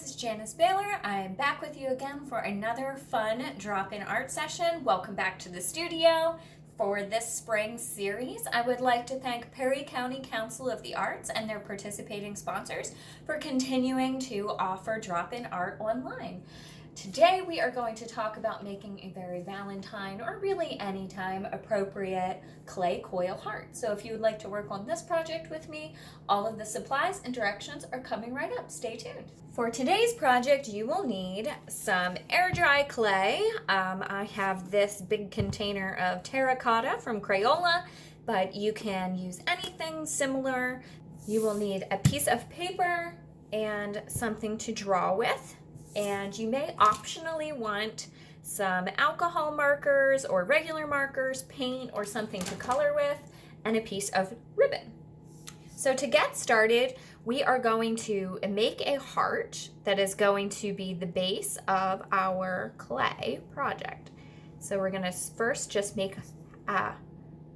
this is Janice Baylor. I'm back with you again for another fun drop-in art session. Welcome back to the studio. For this spring series, I would like to thank Perry County Council of the Arts and their participating sponsors for continuing to offer drop-in art online. Today we are going to talk about making a very Valentine or really anytime appropriate clay coil heart. So if you would like to work on this project with me, all of the supplies and directions are coming right up. Stay tuned. For today's project, you will need some air dry clay. I have this big container of terracotta from Crayola, but you can use anything similar. You will need a piece of paper and something to draw with. And you may optionally want some alcohol markers or regular markers, paint, or something to color with, and a piece of ribbon. So to get started, we are going to make a heart that is going to be the base of our clay project. So we're going to first just make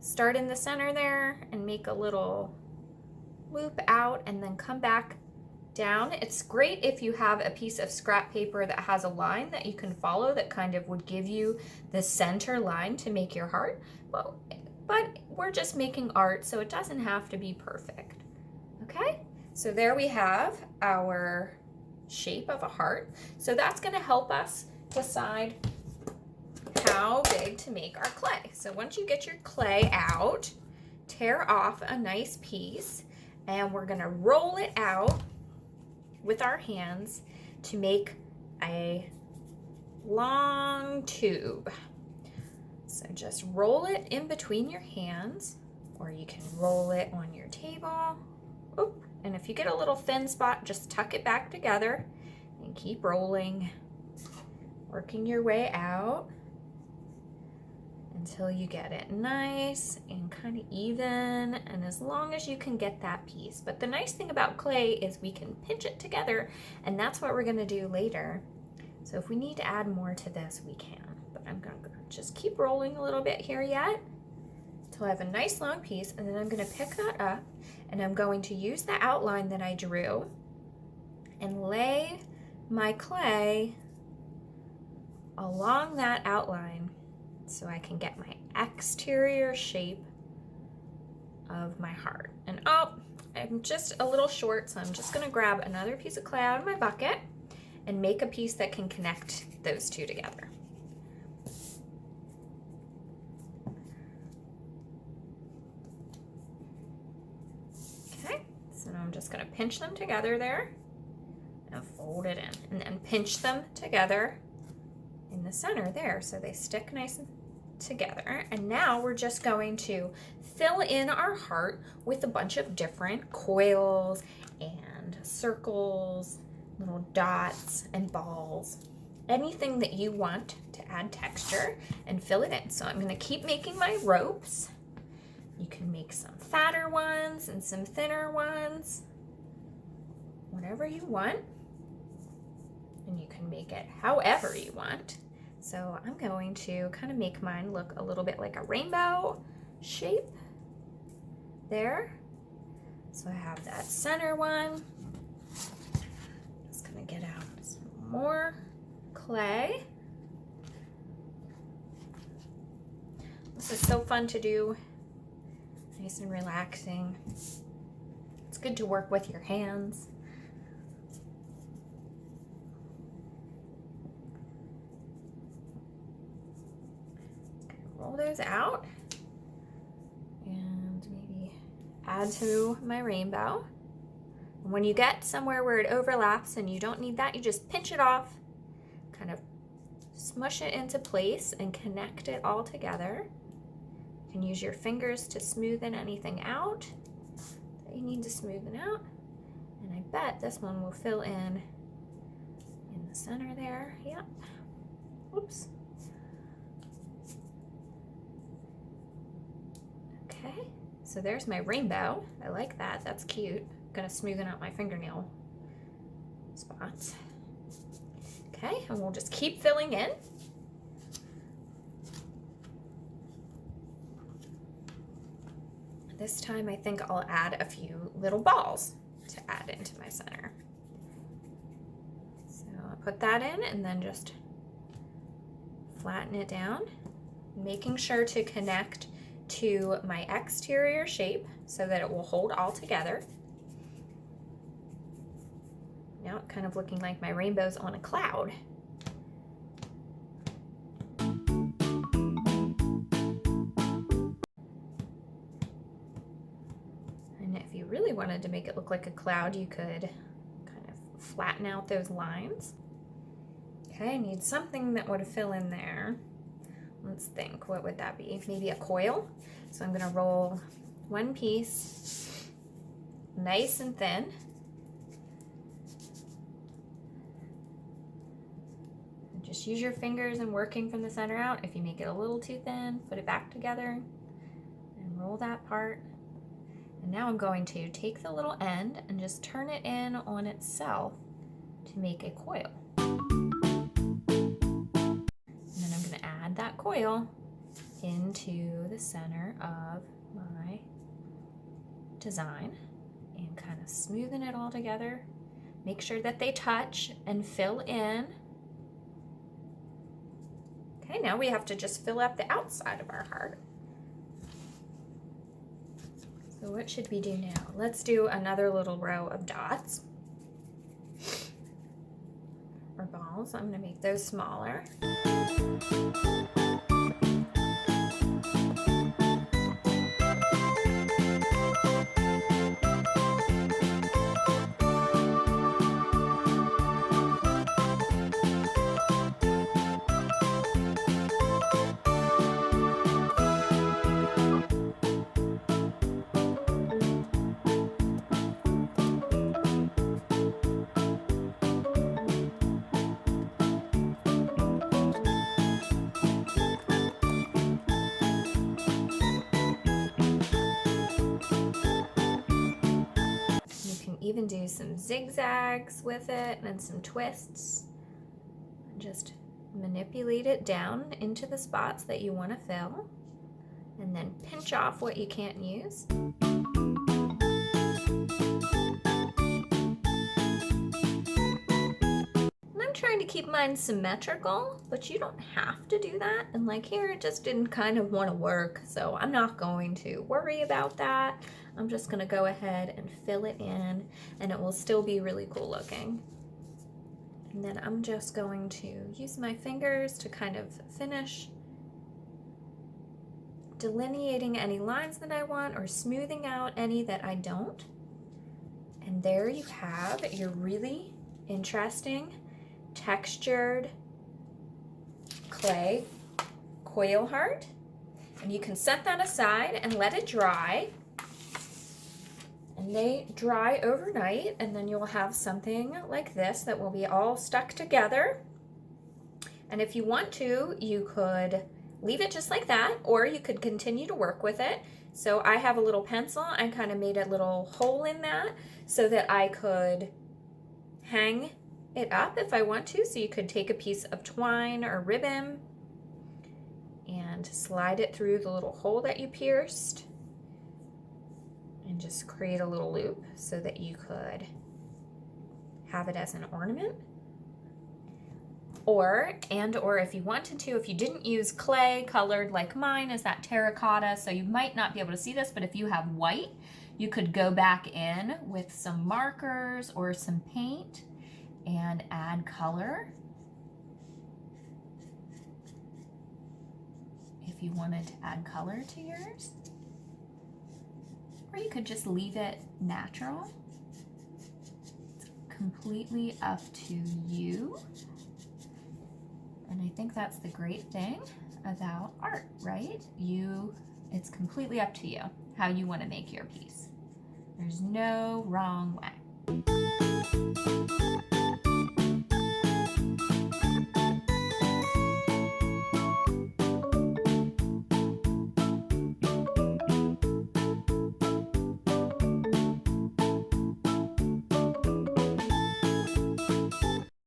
start in the center there and make a little loop out and then come back down. It's great if you have a piece of scrap paper that has a line that you can follow that kind of would give you the center line to make your heart. Well, but we're just making art, so it doesn't have to be perfect. Okay, so there we have our shape of a heart. So that's going to help us decide how big to make our clay. So once you get your clay out, tear off a nice piece, and we're going to roll it out with our hands to make a long tube. So just roll it in between your hands, or you can roll it on your table. Oop. And if you get a little thin spot, just tuck it back together and keep rolling, working your way out until you get it nice and kind of even, and as long as you can get that piece. But the nice thing about clay is we can pinch it together, and that's what we're going to do later. So if we need to add more to this, we can. But I'm going to just keep rolling a little bit here yet until I have a nice long piece, and then I'm going to pick that up, and I'm going to use the outline that I drew and lay my clay along that outline, so I can get my exterior shape of my heart. And oh, I'm just a little short, so I'm just gonna grab another piece of clay out of my bucket and make a piece that can connect those two together. Okay, so now I'm just gonna pinch them together there and fold it in, and then pinch them together in the center there so they stick nice and together. And now we're just going to fill in our heart with a bunch of different coils and circles, little dots and balls, anything that you want to add texture, and fill it in. So I'm going to keep making my ropes. You can make some fatter ones and some thinner ones, whatever you want, and you can make it however you want. So I'm going to kind of make mine look a little bit like a rainbow shape there. So I have that center one. Just gonna get out some more clay. This is so fun to do, nice and relaxing. It's good to work with your hands. Roll those out and maybe add to my rainbow. And when you get somewhere where it overlaps and you don't need that, you just pinch it off, kind of smush it into place and connect it all together. You can use your fingers to smoothen anything out that you need to smoothen out. And I bet this one will fill in the center there. Yep. Oops. Okay, so there's my rainbow. I like that, that's cute. I'm gonna smoothen out my fingernail spots. Okay, and we'll just keep filling in. This time I think I'll add a few little balls to add into my center. put that in and then just flatten it down, making sure to connect to my exterior shape so that it will hold all together. Now it's kind of looking like my rainbow's on a cloud. And if you really wanted to make it look like a cloud, you could kind of flatten out those lines. Okay, I need something that would fill in there. Let's think, what would that be? Maybe a coil. So I'm gonna roll one piece nice and thin. And just use your fingers and working from the center out. If you make it a little too thin, put it back together and roll that part. And now I'm going to take the little end and just turn it in on itself to make a coil. That coil into the center of my design and kind of smoothen it all together. Make sure that they touch and fill in. Okay, now we have to just fill up the outside of our heart. So what should we do now? Let's do another little row of dots or balls. I'm going to make those smaller. Even do some zigzags with it and some twists. And just manipulate it down into the spots that you want to fill, and then pinch off what you can't use. And I'm trying to keep mine symmetrical, but you don't have to do that. And like here, it just didn't kind of want to work, so I'm not going to worry about that. I'm just gonna go ahead and fill it in, and it will still be really cool looking. And then I'm just going to use my fingers to kind of finish delineating any lines that I want or smoothing out any that I don't. And there you have your really interesting textured clay coil heart. And you can set that aside and let it dry. And they dry overnight, and then you'll have something like this that will be all stuck together. And if you want to, you could leave it just like that, or you could continue to work with it. So I have a little pencil. I kind of made a little hole in that so that I could hang it up if I want to. So you could take a piece of twine or ribbon and slide it through the little hole that you pierced, and just create a little loop so that you could have it as an ornament. Or if you wanted to, if you didn't use clay colored like mine is that terracotta, so you might not be able to see this, but if you have white, you could go back in with some markers or some paint and add color. If you wanted to add color to yours. Or you could just leave it natural. It's completely up to you. And I think that's the great thing about art, right? It's completely up to you how you want to make your piece. There's no wrong way.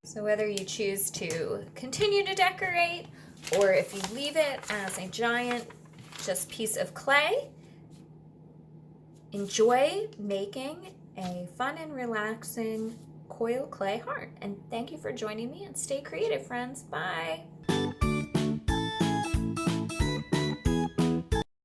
So whether you choose to continue to decorate, or if you leave it as a giant just piece of clay, enjoy making a fun and relaxing Coil clay heart. And thank you for joining me, and stay creative, friends. Bye.